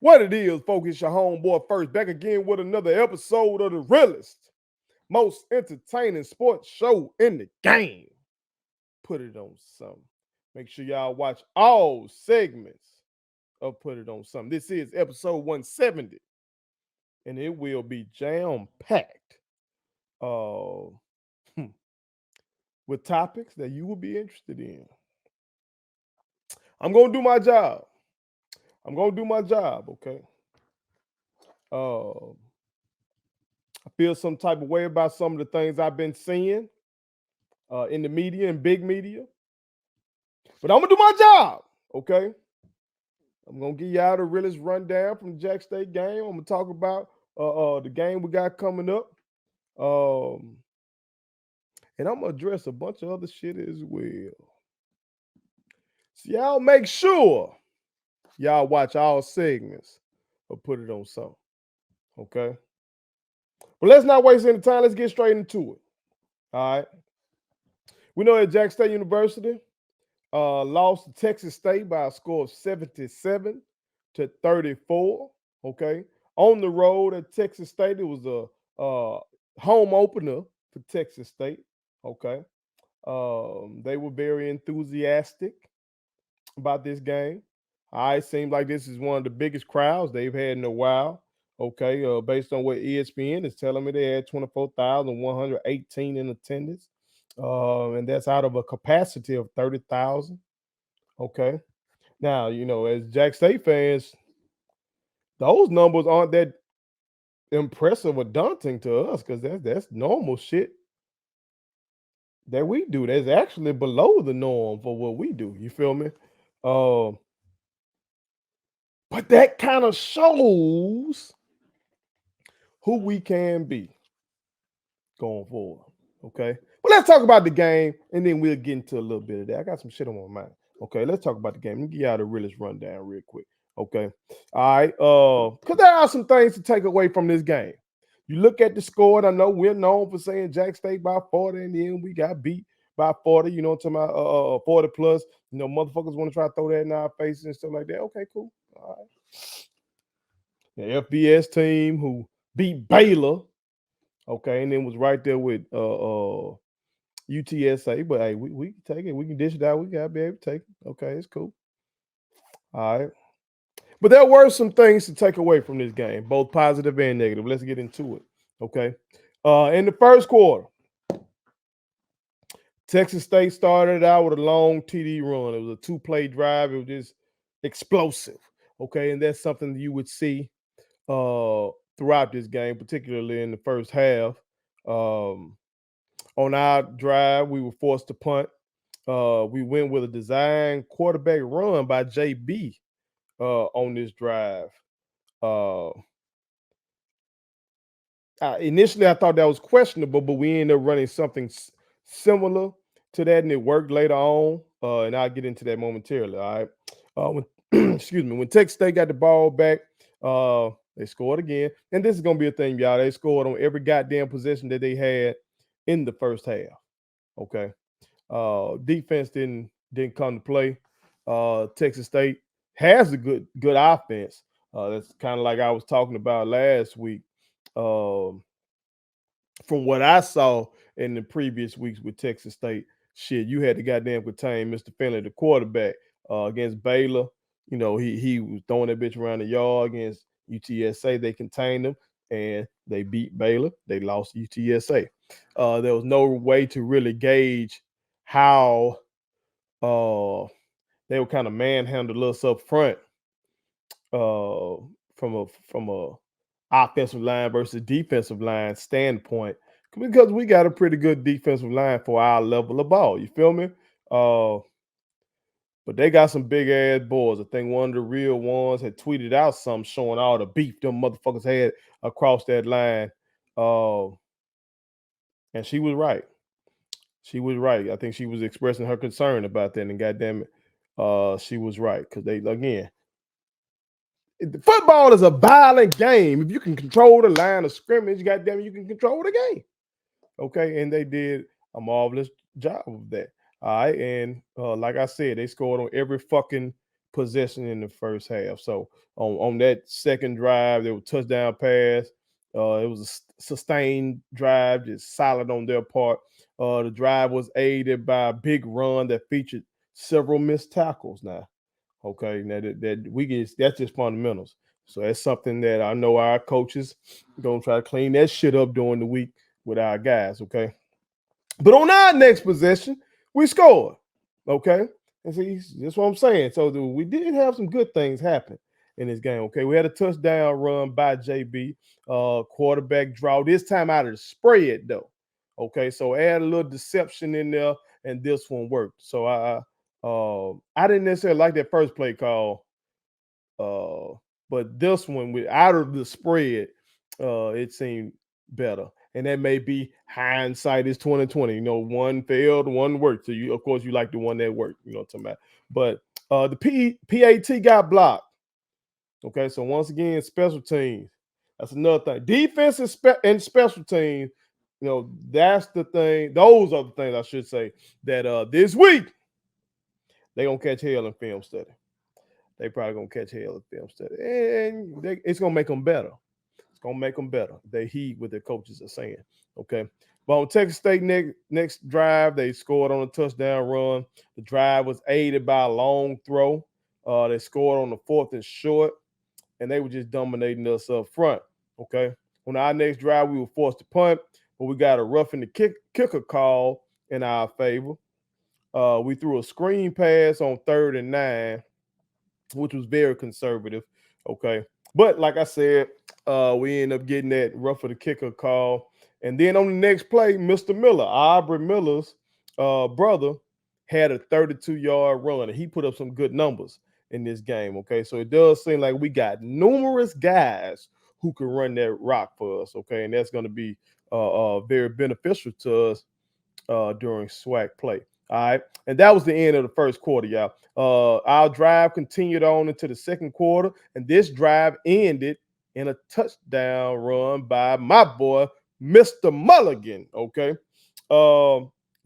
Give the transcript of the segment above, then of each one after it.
What it is, folks, it's your homeboy First, back again with another episode of the realest, most entertaining sports show in the game. Put it on something. Make sure y'all watch all segments of Put It On Something. This is episode 170, and it will be jam-packed uh, with topics that you will be interested in. I'm going to do my job. Okay? Uh, I feel some type of way about some of the things I've been seeing in the media and big media. But I'm going to do my job, okay? I'm going to give y'all the realest rundown from the Jack State game. I'm going to talk about the game we got coming up. And I'm going to address a bunch of other shit as well. So y'all make sure y'all watch all segments or Put It On Something, okay? But let's not waste any time. Let's get straight into it, all right? We know that Jack State University lost to Texas State by a score of 77-34. Okay, on the road at Texas State, it was a home opener for Texas State. Okay, they were very enthusiastic about this game. It seems like this is one of the biggest crowds they've had in a while. Okay, based on what ESPN is telling me, they had 24,118 in attendance. And that's out of a capacity of 30,000. Okay. Now, as Jack State fans, those numbers aren't that impressive or daunting to us because that's normal shit that we do. That's actually below the norm for what we do. You feel me? But that kind of shows who we can be going forward. Okay. But let's talk about the game and then we'll get into a little bit of that. I got some shit on my mind. Okay, let's talk about the game. Let me give y'all the realest rundown real quick. Okay. All right. Because there are some things to take away from this game. You look at the score, and I know we're known for saying Jack State by 40, and then we got beat by 40, you know what I'm talking about, 40 plus. Motherfuckers want to try to throw that in our faces and stuff like that. Okay, cool. All right. The FBS team who beat Baylor, okay, and then was right there with UTSA, but hey, we can take it. We can dish it out. We gotta be able to take it. Okay, it's cool. All right. But there were some things to take away from this game, both positive and negative. Let's get into it. Okay. In the first quarter, Texas State started out with a long TD run. It was a 2-play drive. It was just explosive. Okay, and that's something you would see throughout this game, particularly in the first half. On our drive, we were forced to punt. We went with a design quarterback run by JB on this drive. Initially, I thought that was questionable, but we ended up running something similar to that, and it worked later on. And I'll get into that momentarily. All right. Excuse me. When Texas State got the ball back, they scored again. And this is going to be a thing, y'all. They scored on every goddamn possession that they had in the first half. Okay. Defense didn't come to play. Texas State has a good offense. That's kind of like I was talking about last week. From what I saw in the previous weeks with Texas State, shit, you had to goddamn contain Mr. Finley, the quarterback, against Baylor. He was throwing that bitch around the yard against UTSA. They contained him and they beat Baylor. They lost UTSA. There was no way to really gauge how they would kind of manhandle us up front from a offensive line versus defensive line standpoint, because we got a pretty good defensive line for our level of ball. You feel me? But they got some big ass boys. I think one of the real ones had tweeted out something showing all the beef them motherfuckers had across that line. And she was right. She was right. I think she was expressing her concern about that, and goddamn it, she was right. Because football is a violent game. If you can control the line of scrimmage, goddamn it, you can control the game. Okay, and they did a marvelous job of that. All right, and like I said, they scored on every fucking possession in the first half. So on that second drive, there was touchdown pass. It was a sustained drive, just solid on their part. The drive was aided by a big run that featured several missed tackles. Now, okay, now that we get that's just fundamentals. So that's something that I know our coaches gonna try to clean that shit up during the week with our guys. Okay, but on our next possession, we scored. Okay. And see, that's what I'm saying. So we did have some good things happen in this game. Okay. We had a touchdown run by JB, quarterback draw, this time out of the spread, though. Okay. So add a little deception in there, and this one worked. So I didn't necessarily like that first play call. Uh, but this one with out of the spread, it seemed better. And that may be hindsight is 2020. You know, one failed, one worked. So you, of course, you like the one that worked. You know what I'm talking about. But the PAT got blocked. Okay, so once again, special teams. That's another thing. Defense and special teams. You know, that's the thing. Those are the things I should say that this week they gonna catch hell in film study. They probably gonna catch hell in film study, and it's gonna make them better. It's gonna make them better. They heed what their coaches are saying. Okay. But on Texas State next drive, they scored on a touchdown run. The drive was aided by a long throw. They scored on the fourth and short, and they were just dominating us up front. Okay. On our next drive, we were forced to punt, but we got a roughing the kicker call in our favor. We threw a screen pass on 3rd and 9, which was very conservative. Okay. But like I said, we ended up getting that rough of the kicker call. And then on the next play, Mr. Miller, Aubrey Miller's brother, had a 32-yard run, and he put up some good numbers in this game. Okay. So it does seem like we got numerous guys who can run that rock for us. Okay. And that's going to be very beneficial to us during SWAC play. All right. And that was the end of the first quarter, y'all. Our drive continued on into the second quarter, and this drive ended in a touchdown run by my boy, Mr. Mulligan. Okay.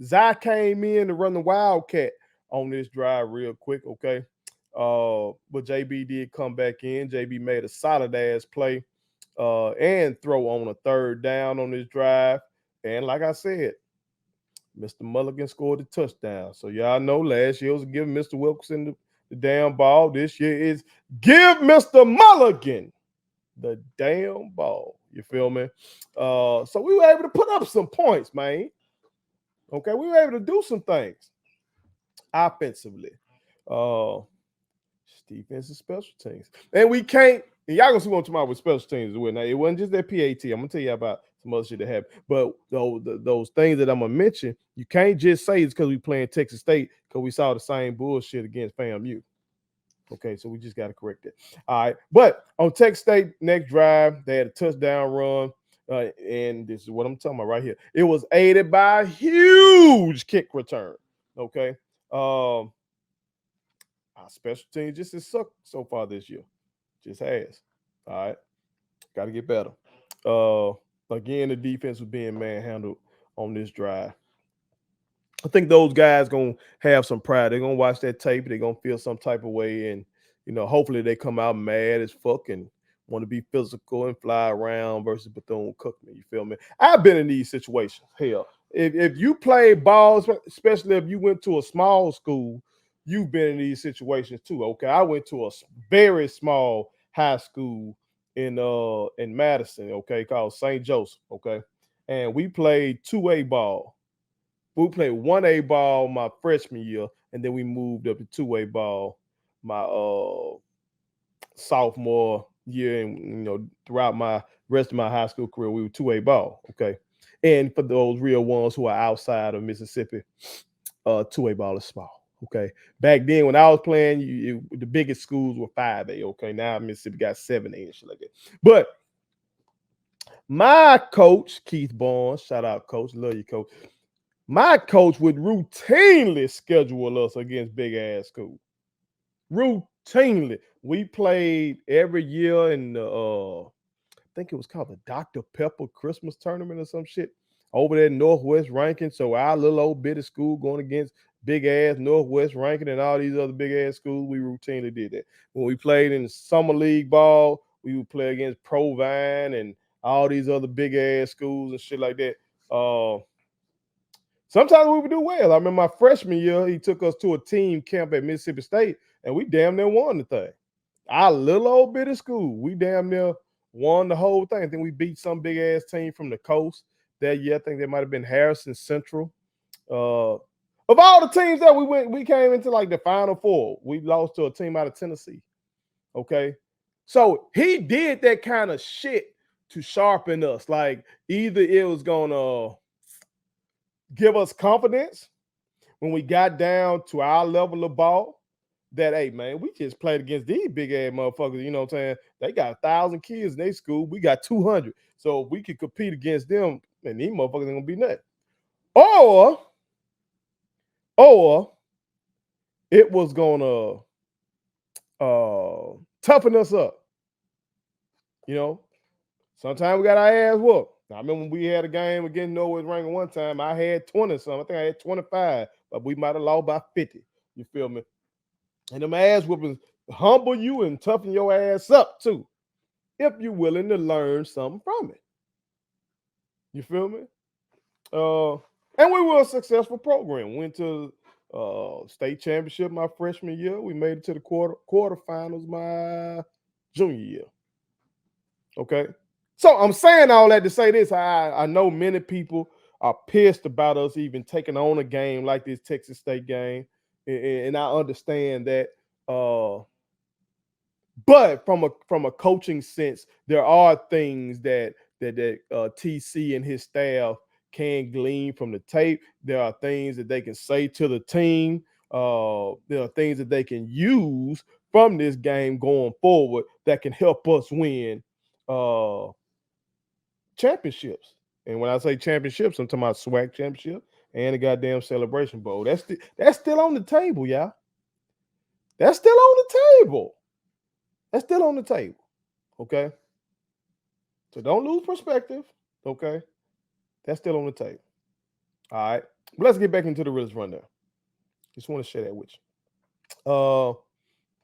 Zai came in to run the Wildcat on this drive real quick. Okay. But JB did come back in. JB made a solid ass play and throw on a 3rd down on this drive. And like I said, Mr. Mulligan scored a touchdown. So y'all know last year was giving Mr. Wilkerson the damn ball. This year is give Mr. Mulligan the damn ball. You feel me? So we were able to put up some points, man. Okay, we were able to do some things offensively. Defense and special teams. And we can't, and y'all gonna see what tomorrow with special teams as well. Now, it wasn't just that PAT. I'm gonna tell you about some other shit that happened. But those things that I'm gonna mention, you can't just say it's because we playing Texas State because we saw the same bullshit against FAMU. Okay, so we just got to correct it. All right. But on Texas State next drive, they had a touchdown run. And this is what I'm talking about right here. It was aided by a huge kick return. Okay. Our special team just has sucked so far this year. Just has. All right. Got to get better. Again, the defense was being manhandled on this drive. I think those guys gonna have some pride. They're gonna watch that tape. They're gonna feel some type of way, and hopefully they come out mad as fuck and want to be physical and fly around versus Bethune Cookman. You feel me? I've been in these situations. Hell, if you play ball, especially if you went to a small school, you've been in these situations too. Okay, I went to a very small high school in Madison. Okay, called St. Joseph. Okay, and we played 2A ball. We played 1A ball my freshman year, and then we moved up to 2A ball my sophomore year, and throughout my rest of my high school career, we were 2A ball. Okay, and for those real ones who are outside of Mississippi, 2A ball is small. Okay, back then when I was playing, the biggest schools were 5A. Okay, now Mississippi got 7A and shit like that. But my coach Keith Barnes, shout out coach, love you coach. My coach would routinely schedule us against big ass school. Routinely. We played every year in the I think it was called the Dr. Pepper Christmas tournament or some shit over there in Northwest Rankin. So our little old bit of school going against big ass Northwest Rankin and all these other big ass schools, we routinely did that. When we played in summer league ball, we would play against Provine and all these other big ass schools and shit like that. Sometimes we would do well. I remember my freshman year, he took us to a team camp at Mississippi State, and we damn near won the thing. Our little old bit of school, we damn near won the whole thing. I think we beat some big ass team from the coast that year. I think they might have been Harrison Central. Of all the teams that we came into like the Final Four. We lost to a team out of Tennessee. Okay, so he did that kind of shit to sharpen us. Like either it was gonna give us confidence when we got down to our level of ball that, hey, man, we just played against these big ass motherfuckers. You know what I'm saying? They got 1,000 kids in their school. We got 200. So if we could compete against them, and these motherfuckers ain't gonna be nothing. Or it was gonna toughen us up. You know, sometimes we got our ass whooped. I remember when we had a game against Norwest Rankin one time, I had 20 something. I think I had 25, but we might have lost by 50. You feel me? And them ass whoopings humble you and toughen your ass up too, if you're willing to learn something from it. You feel me? And we were a successful program. Went to state championship my freshman year. We made it to the quarterfinals my junior year. Okay. So I'm saying all that to say this. I know many people are pissed about us even taking on a game like this Texas State game. And I understand that. But from a coaching sense, there are things that TC and his staff can glean from the tape. There are things that they can say to the team. There are things that they can use from this game going forward that can help us win championships. And when I say championships, I'm talking about SWAC championship and the goddamn Celebration Bowl. That's still on the table, y'all. That's still on the table. That's still on the table. Okay. So don't lose perspective. Okay. That's still on the table. All right. But let's get back into the realest rundown. Just want to share that with you. On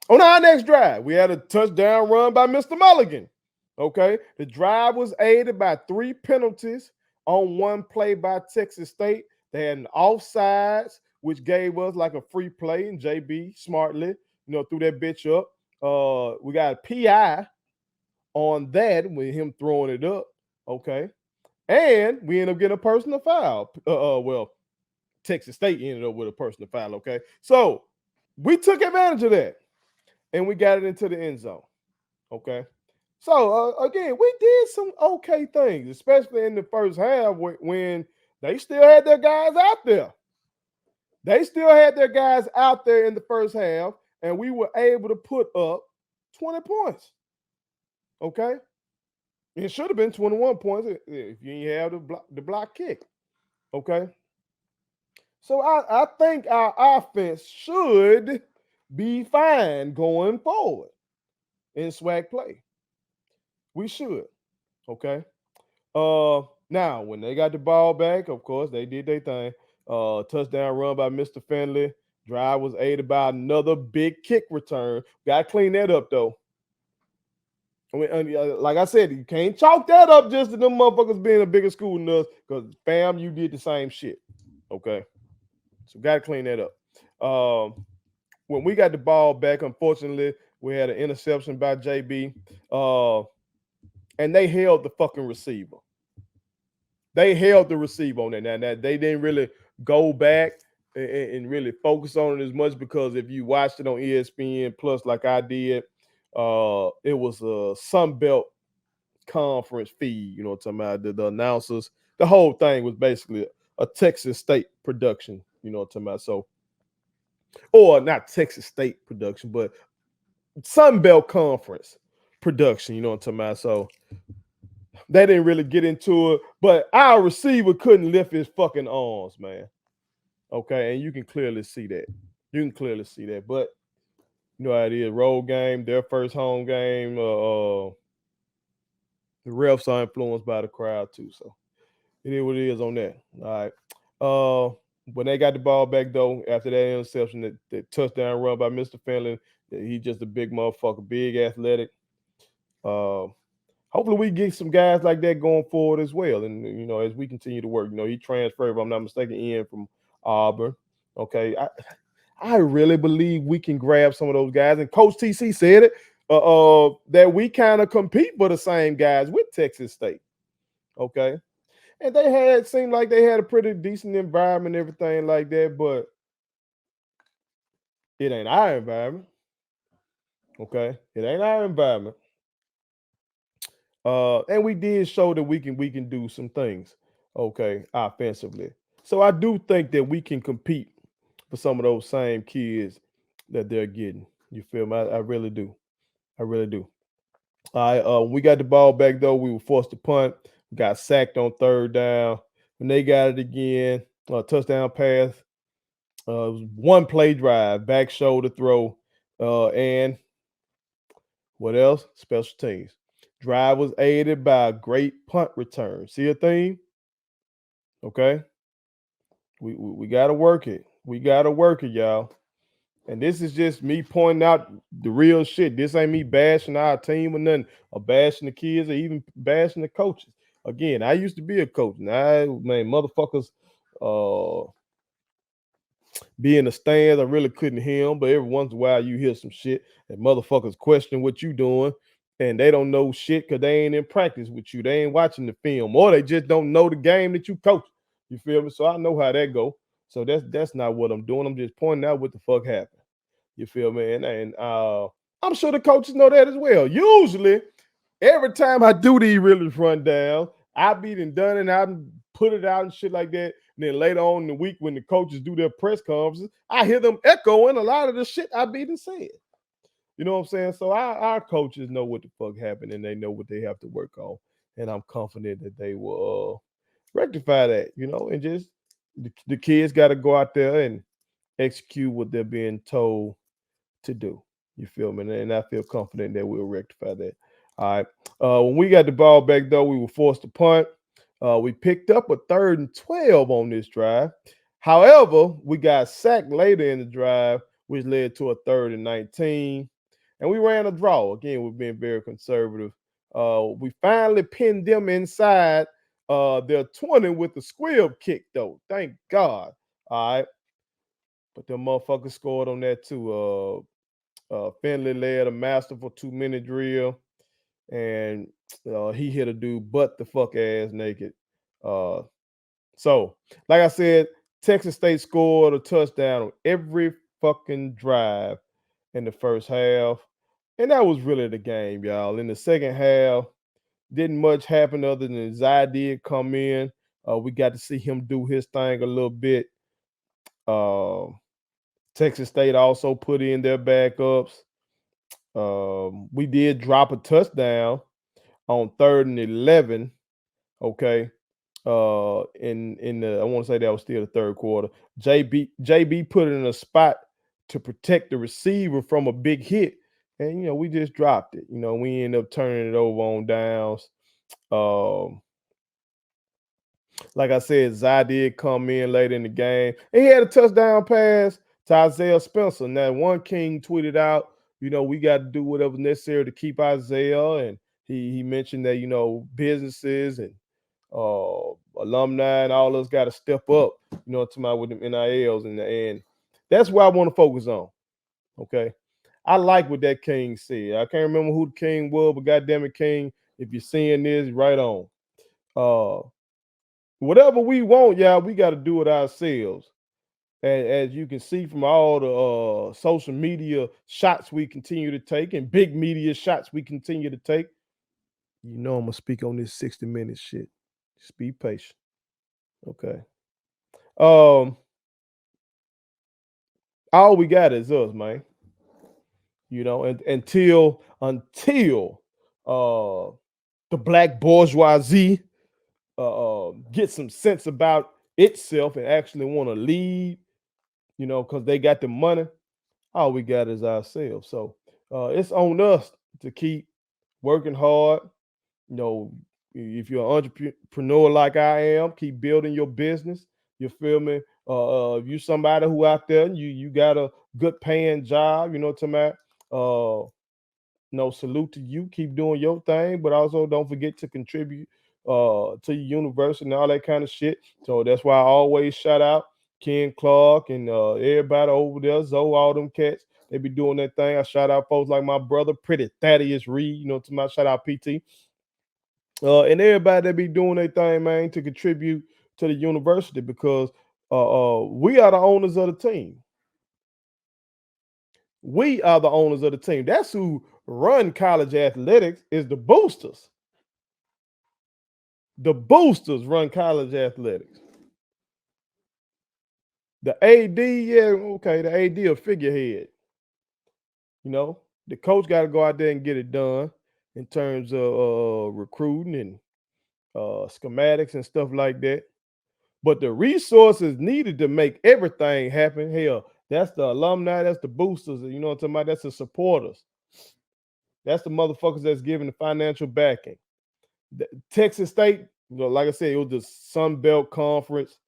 our next drive, we had a touchdown run by Mr. Mulligan. Okay. The drive was aided by 3 penalties on one play by Texas State. They had an offsides, which gave us like a free play, and JB smartly, threw that bitch up. We got a PI on that with him throwing it up. Okay. And we ended up getting a personal foul. Well, Texas State ended up with a personal foul. Okay. So we took advantage of that and we got it into the end zone. Okay. So again, we did some okay things, especially in the first half when they still had their guys out there. They still had their guys out there in the first half, and we were able to put up 20 points. Okay? It should have been 21 points if you didn't have the block kick. Okay? So I think our offense should be fine going forward in SWAC play. We should. Okay? Now, when they got the ball back, of course, they did their thing. Touchdown run by Mr. Finley. Drive was aided by another big kick return. Got to clean that up, though. Like I said, you can't chalk that up just to them motherfuckers being a bigger school than us, because, fam, you did the same shit. Okay? So, got to clean that up. When we got the ball back, unfortunately, we had an interception by JB, and they held the fucking receiver. They held the receiver on that. Now, they didn't really go back and really focus on it as much, because if you watched it on ESPN Plus like I did, it was a Sunbelt conference feed, you know what I'm talking about, the announcers. The whole thing was basically a Texas State production, you know what I'm talking about. So, or not Texas State production, but Sunbelt Conference production, you know what I'm talking about. So they didn't really get into it, but our receiver couldn't lift his fucking arms, man. Okay, and you can clearly see that. You can clearly see that. But you know how it is, road game, their first home game. The refs are influenced by the crowd too, so it is what it is on that. All right. When they got the ball back though, after that interception, that touchdown run by Mr. Finley, he's just a big motherfucker, big athletic. Uh, Hopefully we get some guys like that going forward as well. And as we continue to work, he transferred, if I'm not mistaken, in from Auburn. Okay. I really believe we can grab some of those guys. And Coach TC said it, that we kind of compete for the same guys with Texas State. Okay. And seemed like they had a pretty decent environment and everything like that, but it ain't our environment. Okay. It ain't our environment. And we did show that we can do some things, okay, offensively. So I do think that we can compete for some of those same kids that they're getting. You feel me? I really do. I really do. All right. When we got the ball back though, we were forced to punt. We got sacked on third down. When they got it again, touchdown pass. It was one play drive, back shoulder throw, and what else? Special teams. Drive was aided by a great punt return. See a theme? Okay. We gotta work it. We gotta work it, y'all. And this is just me pointing out the real shit. This ain't me bashing our team or nothing, or bashing the kids, or even bashing the coaches. Again, I used to be a coach. Now, man, motherfuckers be in the stands. I really couldn't hear them, but every once in a while you hear some shit and motherfuckers question what you doing, and they don't know shit because they ain't in practice with you. They ain't watching the film, or they just don't know the game that you coach. You feel me? So I know how that go. So that's not what I'm doing. I'm just pointing out what the fuck happened. You feel me? And I'm sure the coaches know that as well. Usually, every time I do these realist rundown, I be done and I put it out and shit like that. And then later on in the week, when the coaches do their press conferences, I hear them echoing a lot of the shit I be said. You know what I'm saying? So our coaches know what the fuck happened and they know what they have to work on. And I'm confident that they will rectify that, and just the kids got to go out there and execute what they're being told to do. You feel me? And I feel confident that we'll rectify that. All right. When we got the ball back, though, we were forced to punt. We picked up a 3rd and 12 on this drive. However, we got sacked later in the drive, which led to a 3rd and 19. And we ran a draw. Again, we're being very conservative. We finally pinned them inside their 20 with the squib kick, though. Thank God. All right. But the motherfuckers scored on that too. Finley led a masterful 2-minute drill, and he hit a dude butt the fuck ass naked. So, like I said, Texas State scored a touchdown on every fucking drive in the first half, and that was really the game, y'all. In the second half, didn't much happen other than Zai did come in. We got to see him do his thing a little bit. Texas State also put in their backups. We did drop a touchdown on 3rd and 11. Okay. In the I want to say that was still the third quarter. JB put it in a spot to protect the receiver from a big hit, and we just dropped it. We ended up turning it over on downs. Like I said, Zai did come in late in the game. And he had a touchdown pass to Isaiah Spencer. Now, one king tweeted out, we got to do whatever's necessary to keep Isaiah. And he mentioned that, businesses and alumni and all us got to step up, to my with them NILs. And that's what I want to focus on. Okay. I like what that king said. I can't remember who the king was, but goddamn it, king, if you're seeing this, right on. Whatever we want, y'all, we got to do it ourselves. And as you can see from all the social media shots we continue to take and big media shots we continue to take, I'm gonna speak on this 60 minutes shit. Just be patient. Okay. All we got is us, man. And until the black bourgeoisie get some sense about itself and actually want to lead, because they got the money, all we got is ourselves. So it's on us to keep working hard. If you're an entrepreneur like I am, keep building your business. You feel me? If you somebody who out there and you got a good paying job, you know what I'm talking about. No, salute to you. Keep doing your thing, but also don't forget to contribute to your university and all that kind of shit. So that's why I always shout out Ken Clark and everybody over there, Zoe, all them cats. They be doing that thing. I shout out folks like my brother, Pretty Thaddeus Reed. You know, to my shout out PT. And everybody that be doing their thing, man, to contribute to the university because we are the owners of the team. We are the owners of the team. That's who run college athletics is the boosters. The boosters run college athletics. The AD, yeah, okay, the AD a figurehead. You know, the coach got to go out there and get it done in terms of recruiting and schematics and stuff like that. But the resources needed to make everything happen, hell, that's the alumni, that's the boosters, you know what I'm talking about? That's the supporters. That's the motherfuckers that's giving the financial backing. Texas State, you know, like I said, it was the Sun Belt Conference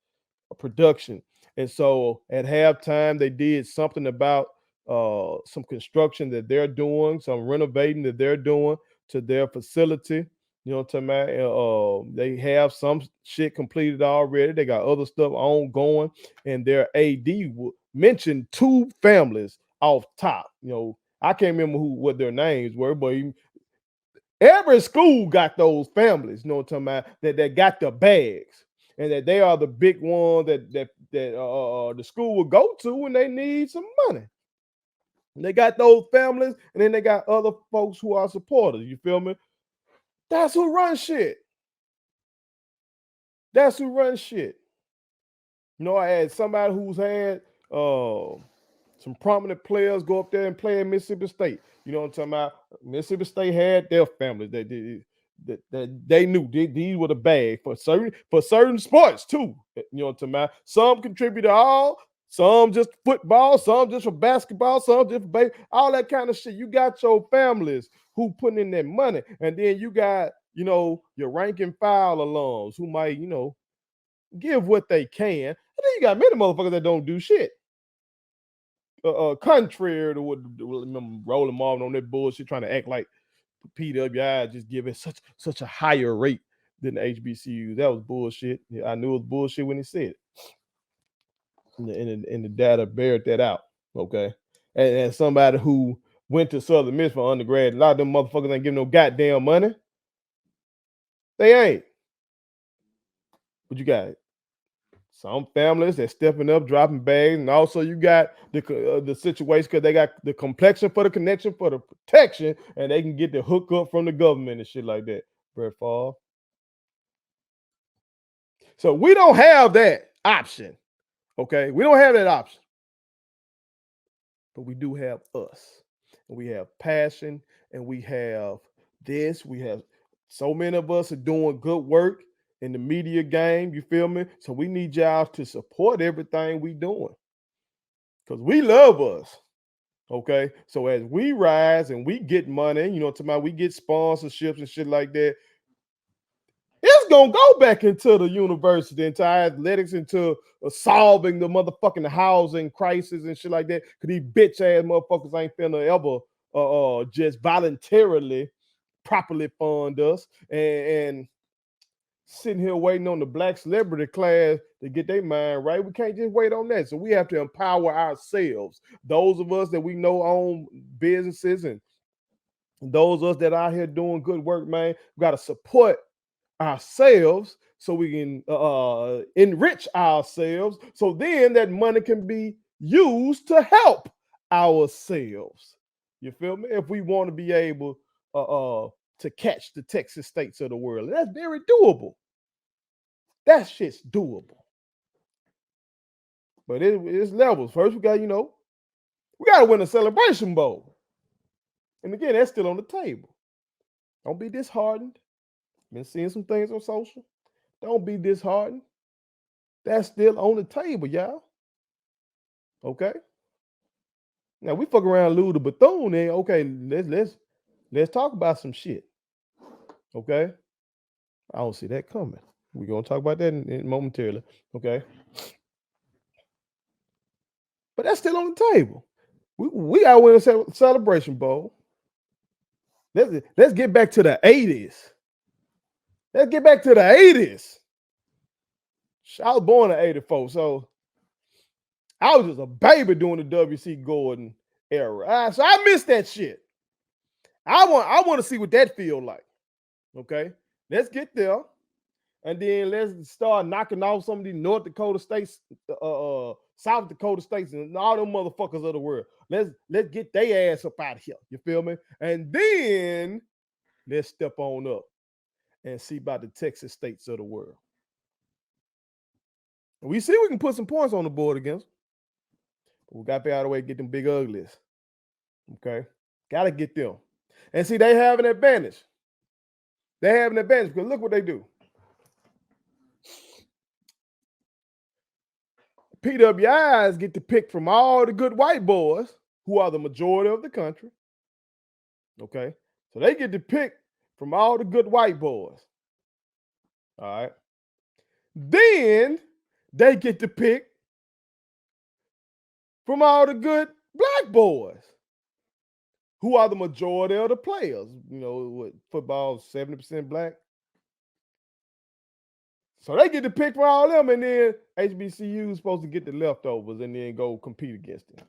production. And so at halftime, they did something about some construction that they're doing, some renovating that they're doing to their facility. You know what I'm talking about? They have some shit completed already. They got other stuff ongoing, and their AD mentioned two families off top. You know, I can't remember what their names were, but every school got those families. You know what I'm talking about? That got the bags, and that they are the big ones that the school will go to when they need some money. And they got those families, and then they got other folks who are supporters. You feel me? That's who runs shit. That's who runs shit. You know, I had somebody who's had some prominent players go up there and play in Mississippi State. You know what I'm talking about? Mississippi State had their families that they knew these were the bag for certain sports too. You know what I'm talking about? Some contribute all, some just football, some just for basketball, some just for baseball, all that kind of shit. You got your families who putting in their money, and then you got, you know, your rank and file alums who might, you know, give what they can. And then you got many motherfuckers that don't do shit. Contrary to what Roland Marvin on that bullshit, trying to act like PWI just giving such a higher rate than the HBCU. That was bullshit. Yeah, I knew it was bullshit when he said it. And the data bared that out. Okay. And somebody who went to Southern Miss for undergrad, a lot of them motherfuckers ain't giving no goddamn money. They ain't. But you got some families that stepping up, dropping bags, and also you got the situation because they got the complexion for the connection for the protection, and they can get the hookup from the government and shit like that. Brett Favre. So we don't have that option. Okay, we don't have that option, but we do have us, and we have passion, and we have this. We have so many of us are doing good work in the media game. You feel me? So we need y'all to support everything we doing because we love us. Okay. So as we rise and we get money, you know, we get sponsorships and shit like that, it's gonna go back into the university, into athletics, into solving the motherfucking housing crisis and shit like that. Cause these bitch ass motherfuckers ain't finna ever just voluntarily properly fund us and sitting here waiting on the black celebrity class to get their mind right. We can't just wait on that. So we have to empower ourselves. Those of us that we know own businesses and those of us that are out here doing good work, man, we got to support ourselves so we can enrich ourselves. So then that money can be used to help ourselves. You feel me? If we want to be able to catch the Texas States of the world, that's very doable. That shit's doable. But it's levels. First, we got, you know, we got to win a Celebration Bowl. And again, that's still on the table. Don't be disheartened. Been seeing some things on social. Don't be disheartened. That's still on the table, y'all. Okay. Now we fuck around, lose the Bethune, then okay, let's talk about some shit. Okay. I don't see that coming. We're gonna talk about that in momentarily. Okay. But that's still on the table. We got to win a celebration bowl. Let's get back to the 80s. Let's get back to the 80s. I was born in 84, so I was just a baby during the W.C. Gordon era. So I missed that shit. I want to see what that feel like. Okay, let's get there, and then let's start knocking off some of these North Dakota states, South Dakota states, and all them motherfuckers of the world. Let's get their ass up out of here. You feel me? And then let's step on up and see about the Texas states of the world. We see we can put some points on the board against them. But we got to be out of the way and get them big uglies. Okay? Got to get them. And see, they have an advantage. They have an advantage because look what they do. PWIs get to pick from all the good white boys who are the majority of the country. Okay? So they get to pick from all the good white boys. All right? Then they get to pick from all the good black boys who are the majority of the players. You know, what, football, 70% black. So they get to pick from all of them, and then HBCU is supposed to get the leftovers and then go compete against them.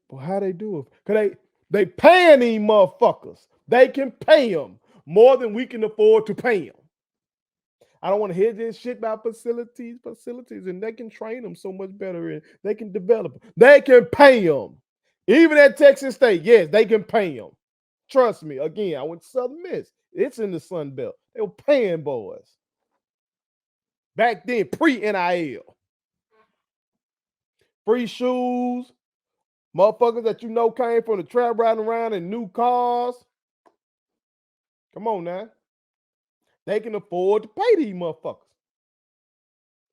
But how they do it? Because they paying these motherfuckers. They can pay them more than we can afford to pay them. I don't want to hear this shit about facilities, and they can train them so much better and they can develop them. They can pay them. Even at Texas State, yes, they can pay them. Trust me. Again, I went to Southern Miss. It's in the Sun Belt. They were paying boys. Back then, pre-NIL. Free shoes. Motherfuckers that you know came from the trap riding around in new cars. Come on now. They can afford to pay these motherfuckers.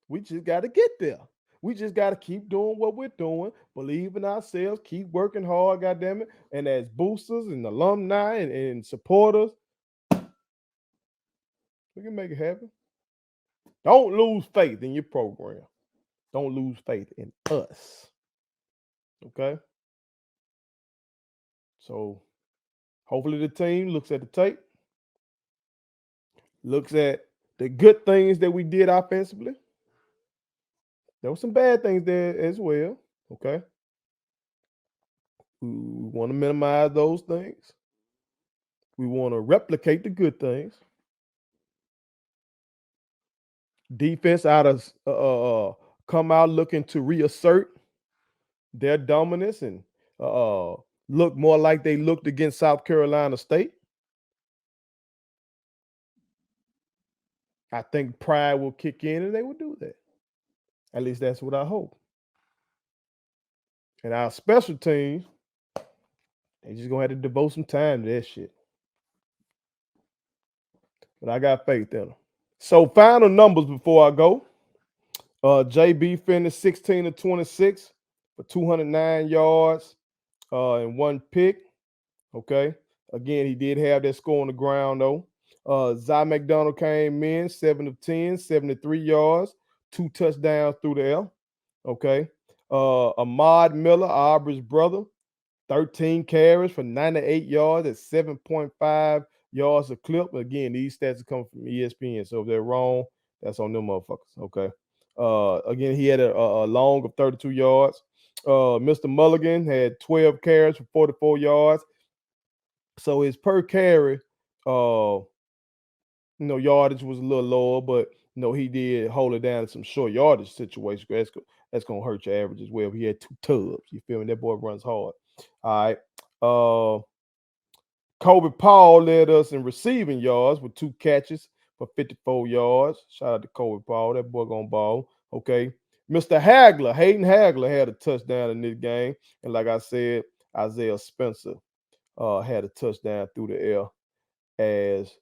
We just got to get there. We just got to keep doing what we're doing, believe in ourselves, keep working hard, goddammit. And as boosters and alumni and supporters, we can make it happen. Don't lose faith in your program. Don't lose faith in us. Okay? So hopefully the team looks at the tape, looks at the good things that we did offensively. There were some bad things there as well. Okay? We want to minimize those things. We want to replicate the good things. Defense out of come out looking to reassert their dominance and look more like they looked against South Carolina State. I think pride will kick in and they will do that. At least that's what I hope. And our special teams, they just gonna have to devote some time to that shit. But I got faith in them. So final numbers before I go. JB finished 16 of 26 for 209 yards and one pick. Okay. Again, he did have that score on the ground though. Zy McDonald came in 7 of 10, 73 yards, 2 touchdowns through the air. Okay. Ahmad Miller, Aubrey's brother, 13 carries for 98 yards at 7.5 yards a clip. Again, these stats are coming from ESPN. So if they're wrong, that's on them motherfuckers. Okay. Again, he had a long of 32 yards. Mr. Mulligan had 12 carries for 44 yards. So his per carry, yardage was a little lower, but he did hold it down in some short yardage situations. That's gonna hurt your average as well. He had 2 tubs. You feel me? That boy runs hard. All right. Kobe Paul led us in receiving yards with 2 catches for 54 yards. Shout out to Kobe Paul. That boy gonna ball. Okay. Mr. Hayden Hagler had a touchdown in this game. And like I said, Isaiah Spencer had a touchdown through the air as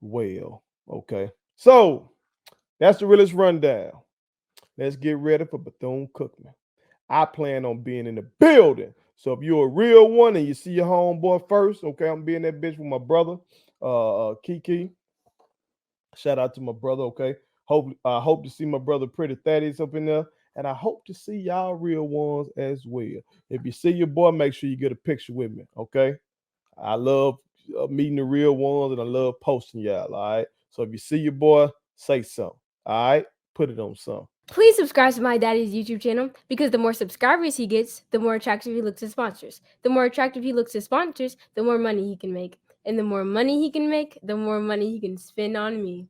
well. Okay. So that's the realest rundown. Let's get ready for Bethune-Cookman. I plan on being in the building. So if you're a real one and you see your homeboy first, okay, I'm being that bitch with my brother, Kiki. Shout out to my brother, okay. I hope to see my brother Pretty Thaddeus up in there, and I hope to see y'all real ones as well. If you see your boy, make sure you get a picture with me, okay? I love meeting the real ones, and I love posting y'all. All right. So if you see your boy, say something. All right. Put it on something. Please subscribe to my daddy's YouTube channel because the more subscribers he gets, the more attractive he looks to sponsors. The more attractive he looks to sponsors, the more money he can make. And the more money he can make, the more money he can spend on me.